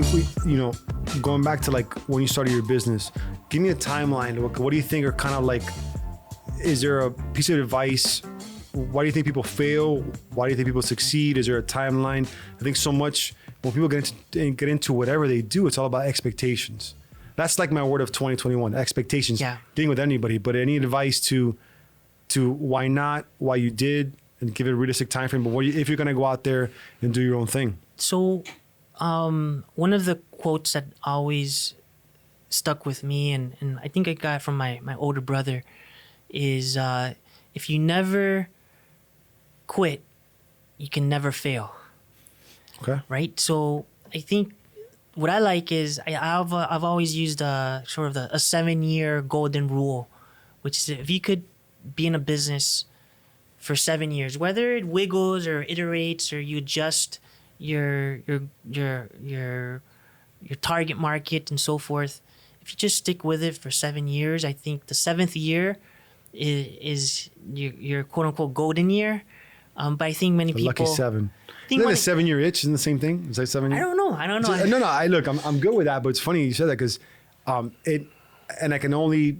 ask you, going back to like when you started your business, give me a timeline. What do you think are kind of like, is there a piece of advice? Why do you think people fail? Why do you think people succeed? Is there a timeline? I think so much when people get into whatever they do, it's all about expectations. That's like my word of 2021, expectations. Yeah. Dealing with anybody, but any advice to why not, why you did, and give it a realistic time frame. But if you're going to go out there and do your own thing. So one of the quotes that always stuck with me, and I think I got it from my older brother, is if you never quit, you can never fail. Okay. Right? So I think what I like is I've always used a 7-year golden rule, which is if you could be in a business for 7 years, whether it wiggles or iterates or you adjust your target market and so forth, if you just stick with it for 7 years, I think the 7th year is your quote unquote golden year. But I think many people lucky 7. Isn't that a 7-year itch? Isn't the same thing? Is that 7 years? I don't know. No. I'm good with that, but it's funny you said that because and I can only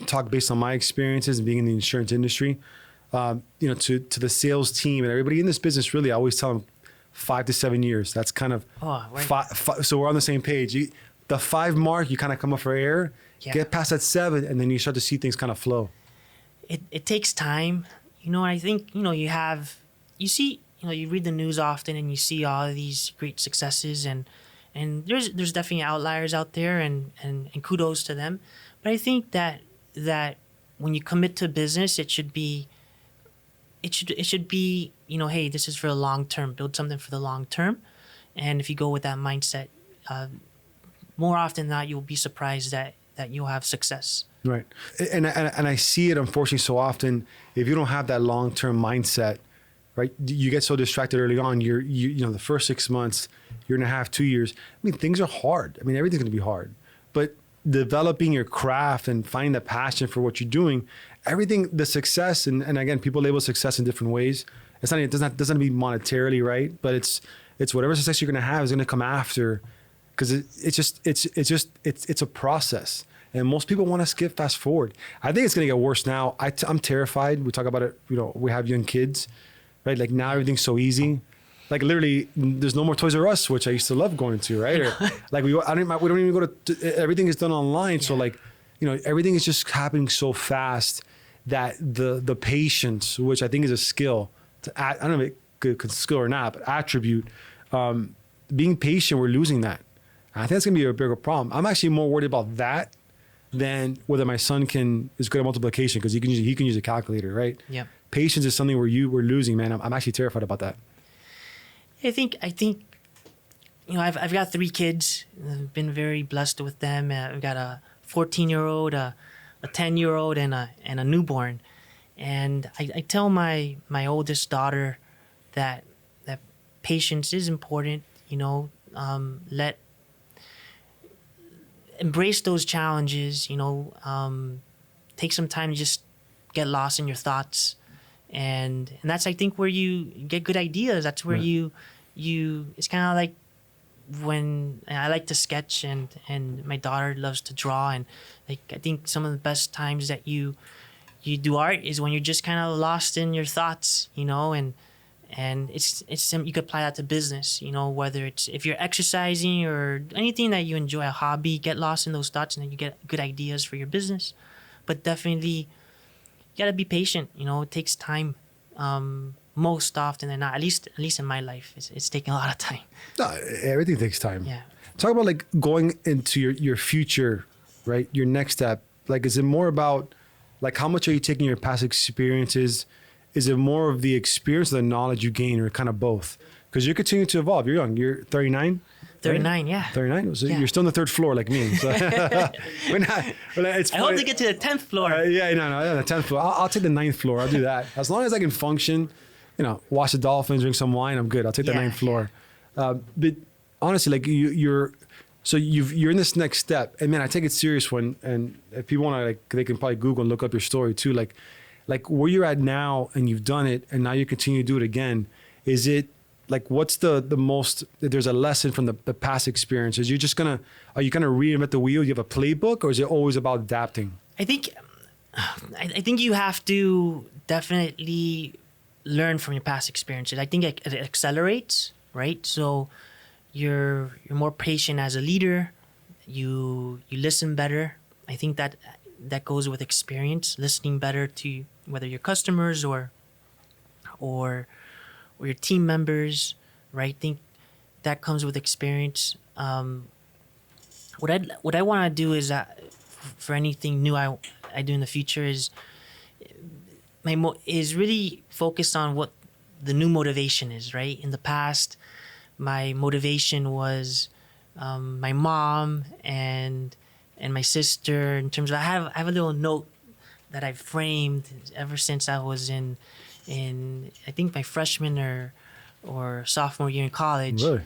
talk based on my experiences and being in the insurance industry. To the sales team and everybody in this business, really, I always tell them 5 to 7 years. That's kind of five, so we're on the same page. The 5 mark, you kind of come up for air, get past that 7, and then you start to see things kind of flow. It takes time, I think, you read the news often and you see all of these great successes and there's definitely outliers out there and kudos to them. But I think that when you commit to business, it should be, hey, this is for the long term, build something for the long term. And if you go with that mindset, more often than not, you'll be surprised that you'll have success. Right. And I see it, unfortunately, so often, if you don't have that long-term mindset, right, you get so distracted early on. The first 6 months, year and a half, 2 years, things are hard. Everything's going to be hard. But developing your craft and finding the passion for what you're doing, everything, the success, and again, people label success in different ways. It doesn't have to be monetarily, right? But it's whatever success you're going to have is going to come after, because it's a process. And most people want to skip fast forward. I think it's going to get worse now. I'm terrified. We talk about it, we have young kids, right? Like now everything's so easy. Like literally there's no more Toys R Us, which I used to love going to, right? Or like we don't even go to everything is done online. Yeah. So everything is just happening so fast that the patience, which I think is a skill, I don't know if it's skill or not, but attribute, being patient, we're losing that. I think that's going to be a bigger problem. I'm actually more worried about that than whether my son is good at multiplication, because he can use a calculator, right? Yeah. Patience is something we're losing, man. I'm actually terrified about that. I think I've got 3 kids. I've been very blessed with them. I've got a 14-year-old, a 10-year-old, and a newborn. And I tell my oldest daughter that patience is important. Embrace those challenges, take some time to just get lost in your thoughts. And that's, I think, where you get good ideas. That's where you it's kind of like when I like to sketch and my daughter loves to draw. And I think some of the best times that you do art is when you're just kind of lost in your thoughts, and it's you could apply that to business, whether it's if you're exercising or anything that you enjoy, a hobby, get lost in those thoughts and then you get good ideas for your business. But definitely you gotta be patient. It takes time. Most often than not, at least in my life, it's taking a lot of time. No, everything takes time. Yeah. Talk about like going into your future, right? Your next step. Like, is it more about like how much are you taking your past experiences? Is it more of the experience or the knowledge you gain, or kind of both? Because you're continuing to evolve. You're young. You're 39? 39, right? Yeah. 39? So you're still on the 3rd floor like me. So I hope to get to the 10th floor. The 10th floor. I'll take the 9th floor. I'll do that. As long as I can function, watch the dolphins, drink some wine, I'm good. I'll take the 9th floor. But honestly, like you're in this next step. And man, I take it serious and if people want to, they can probably Google and look up your story too. Like where you're at now and you've done it and now you continue to do it again. Is it like what's the most, if there's a lesson from the past experiences, are you gonna reinvent the wheel? You have a playbook, or is it always about adapting? I think you have to definitely learn from your past experiences. I think it accelerates, right? So you're more patient as a leader. You listen better. I think that goes with experience, listening better to whether your customers or your team members, right? I think that comes with experience. What I want to do is that for anything new I do in the future is is really focused on what the new motivation is, right? In the past, my motivation was my mom and my sister. In terms of, I have a little note that I've framed ever since I was in I think my freshman or sophomore year in college. Really?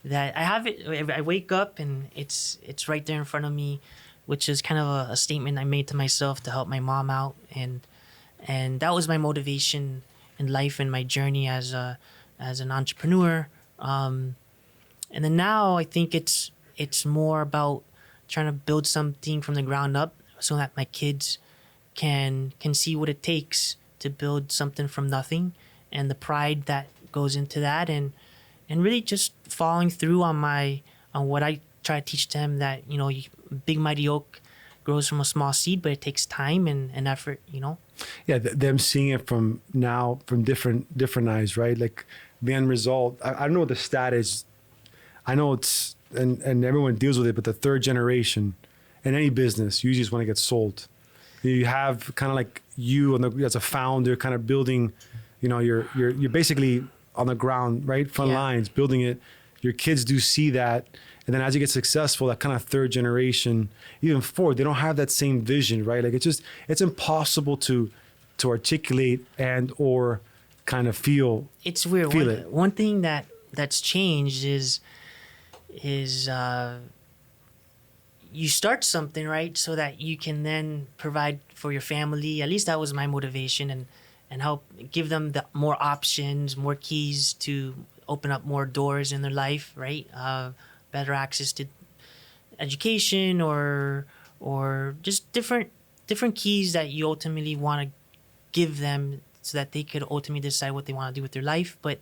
That I have it. I wake up and it's right there in front of me, which is kind of a statement I made to myself to help my mom out, and that was my motivation in life and my journey as an entrepreneur. And then now I think it's more about trying to build something from the ground up so that my kids can see what it takes to build something from nothing, and the pride that goes into that, and really just following through on what I try to teach them, that big mighty oak grows from a small seed, but it takes time and effort. Yeah, them seeing it from different eyes, right? Like the end result. I don't know what the stat is. I know it's and everyone deals with it, but the third generation in any business usually is when it gets sold. You have kind of like you as a founder, kind of building. You're basically on the ground, right? Front lines, building it. Your kids do see that. And then as you get successful, that kind of third generation, even fourth, they don't have that same vision, right? Like it's impossible to articulate and or kind of feel. It's weird. One thing that's changed is you start something, right? So that you can then provide for your family. At least that was my motivation, and help give them more options, more keys to open up more doors in their life, right? Better access to education or just different keys that you ultimately want to give them so that they could ultimately decide what they want to do with their life. But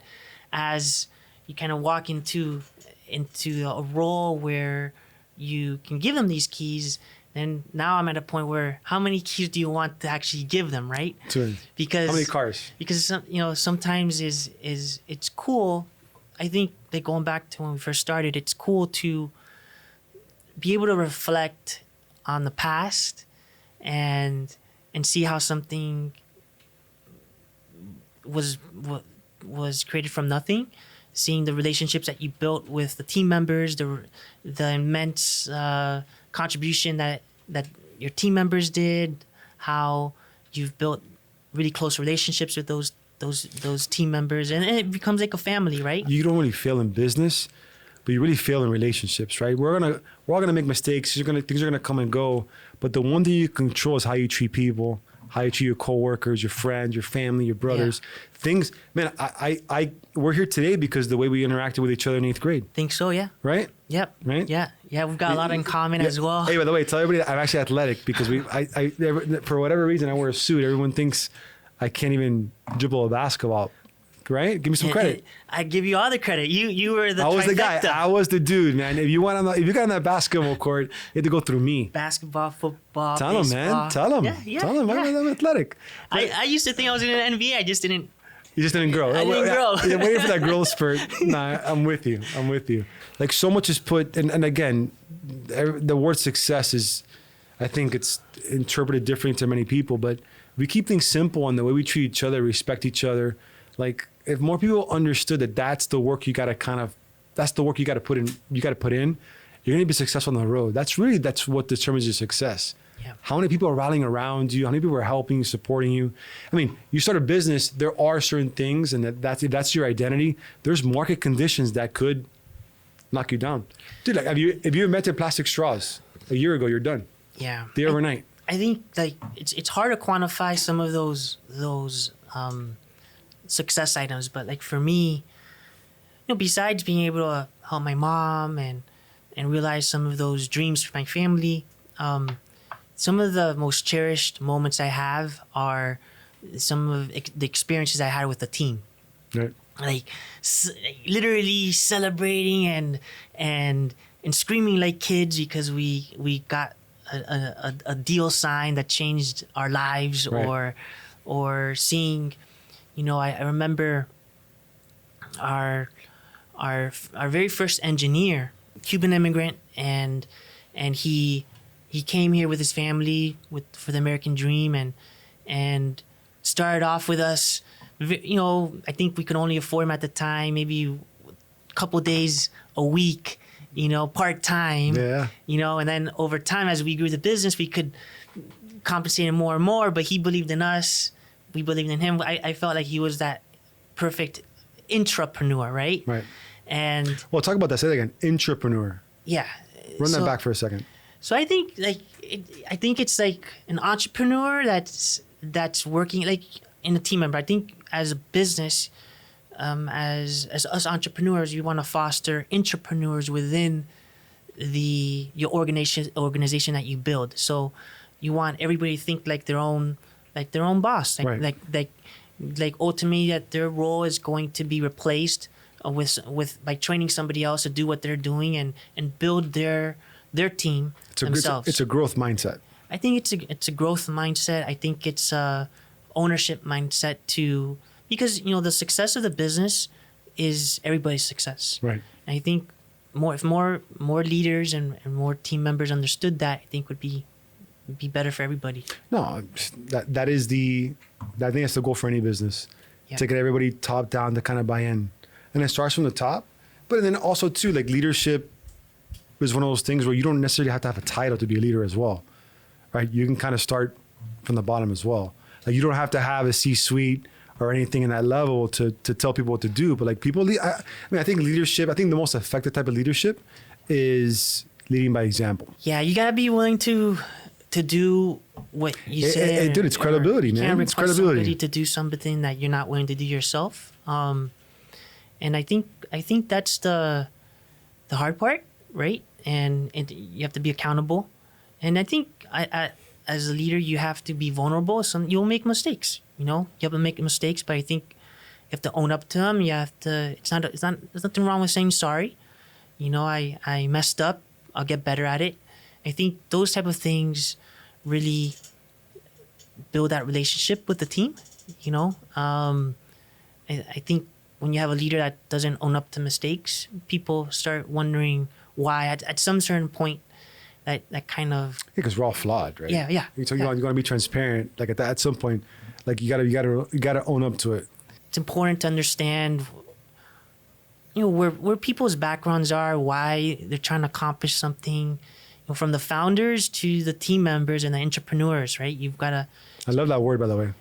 as you kind of walk into a role where you can give them these keys, and now I'm at a point where how many keys do you want to actually give them, right? Because how many cars? Because sometimes is it's cool. I think that going back to when we first started, it's cool to be able to reflect on the past and see how something was created from nothing. Seeing the relationships that you built with the team members, the immense contribution that your team members did, how you've built really close relationships with those team members, and it becomes like a family, right? You don't really fail in business, but you really fail in relationships, right? We're all gonna make mistakes. Things are gonna come and go, but the one thing you control is how you treat people, how you treat your coworkers, your friends, your family, your brothers. Yeah. Things, man. We're here today because the way we interacted with each other in 8th grade. Think so, yeah. Right? Yep. Right? Yeah. We've got a lot in common as well. Hey, by the way, tell everybody I'm actually athletic because for whatever reason I wear a suit. Everyone thinks I can't even dribble a basketball. Right? Give me some credit. I give you all the credit. You were the I was trifecta. the guy. I was the dude, man. If you got on that basketball court, you had to go through me. Basketball, football, Tell him, man. Tell him. Yeah. Tell him. I'm athletic. I used to think I was in the NBA. I just didn't. You just didn't grow. I didn't grow. Yeah, waiting for that growth spurt. Nah, I'm with you. Like so much is put, and again, the word success is, I think it's interpreted differently to many people, but we keep things simple on the way we treat each other, respect each other. Like if more people understood that that's the work you got to put in, you're going to be successful on the road. That's what determines your success. Yeah. How many people are rallying around you? How many people are helping you, supporting you? I mean, you start a business, there are certain things, and if that's your identity, there's market conditions that could knock you down. Dude, like, if you invented plastic straws a year ago, you're done. Yeah. Overnight. I think like it's hard to quantify some of those success items, but like for me, besides being able to help my mom and realize some of those dreams for my family, some of the most cherished moments I have are some of the experiences I had with the team. Right. Like literally celebrating and screaming like kids because we got a deal signed that changed our lives. Right. Or seeing, I remember our very first engineer, Cuban immigrant, and he came here with his family for the American dream and started off with us. I think we could only afford him at the time, maybe a couple days a week, part time. Yeah. And then over time, as we grew the business, we could compensate him more and more. But he believed in us, we believed in him. I felt like he was that perfect intrapreneur, right? Right. And Well, talk about that. Say that again. Intrapreneur. yeah, Run that so- back for a second. So I think it's like an entrepreneur that's working like in a team member. I think as a business, as us entrepreneurs, you want to foster intrapreneurs within your organization that you build. So you want everybody to think like their own boss. Right. Like ultimately that their role is going to be replaced with by training somebody else to do what they're doing and build their team themselves. It's a growth mindset. I think it's a growth mindset. I think it's a ownership mindset too, because the success of the business is everybody's success. Right. And I think if more leaders and more team members understood that, I think would be better for everybody. No, I think that's the goal for any business. Yeah. To get everybody top down to kind of buy in. And it starts from the top, but then also too, like leadership is one of those things where you don't necessarily have to have a title to be a leader as well, right? You can kind of start from the bottom as well. Like you don't have to have a C-suite or anything in that level to tell people what to do. But like I think leadership, I think the most effective type of leadership is leading by example. Yeah, you gotta be willing to do what you say. Dude, it's credibility, you man. can't It's request credibility. somebody to do something that you're not willing to do yourself. And I think that's the hard part, right? And you have to be accountable. And I think as a leader, you have to be vulnerable. You'll make mistakes. You have to make mistakes, but I think you have to own up to them. You have to. There's nothing wrong with saying sorry. I messed up. I'll get better at it. I think those type of things really build that relationship with the team. I think when you have a leader that doesn't own up to mistakes, people start wondering why. At some certain point, that kind of Because we're all flawed, right? Yeah. So you want to be transparent. Like at some point, like you gotta own up to it. It's important to understand, where people's backgrounds are, why they're trying to accomplish something. From the founders to the team members and the entrepreneurs, right? You've got to. I love that word, by the way.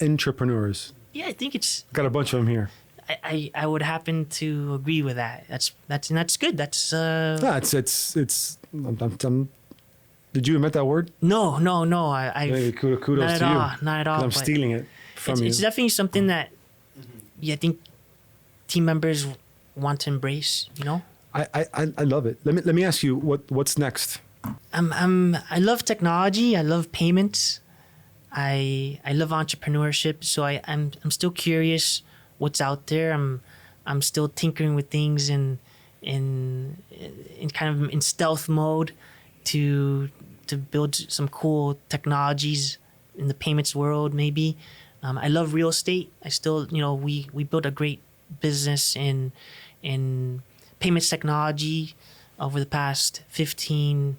Entrepreneurs. Yeah, I think it's. Got a bunch of them here. I would happen to agree with that. That's good. That's. Yeah, it's. Did you invent that word? No. I Hey, kudos not to at you. all. Not at all. I'm but stealing it from you. It's definitely something that, I think, team members want to embrace. I love it. Let me ask you what's next. I love technology. I love payments. I love entrepreneurship. So I'm still curious what's out there. I'm still tinkering with things in kind of in stealth mode to build some cool technologies in the payments world. Maybe I love real estate. I still we built a great business in payments technology over the past 15,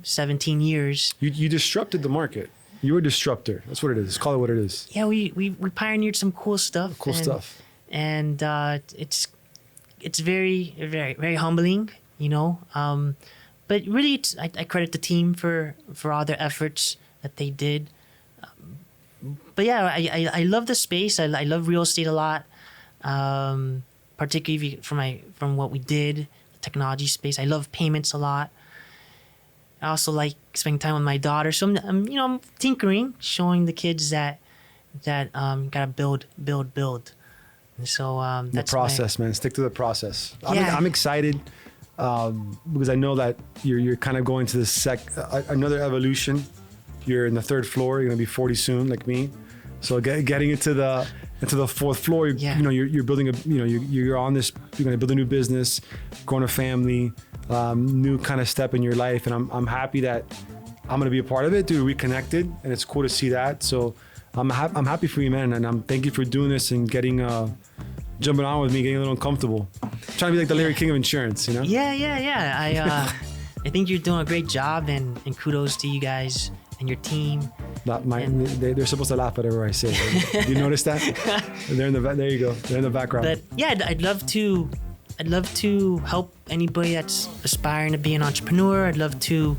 17 years. You disrupted the market. You were a disruptor. That's what it is. Call it what it is. Yeah, we pioneered some cool stuff. Cool stuff. And it's very, very, very humbling, But really, I credit the team for all their efforts that they did. But yeah, I love the space. I love real estate a lot. Particularly from what we did, the technology space. I love payments a lot. I also like spending time with my daughter. So I'm tinkering, showing the kids that gotta build. And so The that's process, man. Stick to the process. Yeah. I'm excited because I know that you're kind of going to the another evolution. You're in the third floor. You're gonna be 40 soon, like me. So getting into the fourth floor, Yeah. you know, you're building you're on this. You're gonna build a new business, growing a family, new kind of step in your life, and I'm happy that I'm gonna be a part of it, dude. We connected, and it's cool to see that. So I'm happy for you, man, and I'm thank you for doing this and getting jumping on with me, getting a little uncomfortable, trying to be like the Larry King of insurance, you know? Yeah. I think you're doing a great job, and kudos to you guys and your team. They're supposed to laugh at whatever I say. You notice that? They're in the there you go. They're in the background. But yeah, I'd love to help anybody that's aspiring to be an entrepreneur. I'd love to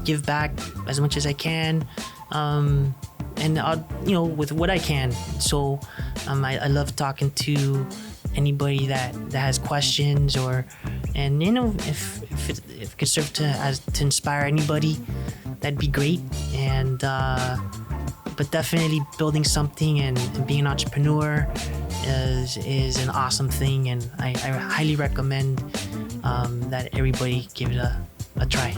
give back as much as I can, and I'll, with what I can. So I love talking to anybody that has questions, and if it could serve to inspire anybody, that'd be great. And but definitely building something and being an entrepreneur is an awesome thing, and I highly recommend that everybody give it a try.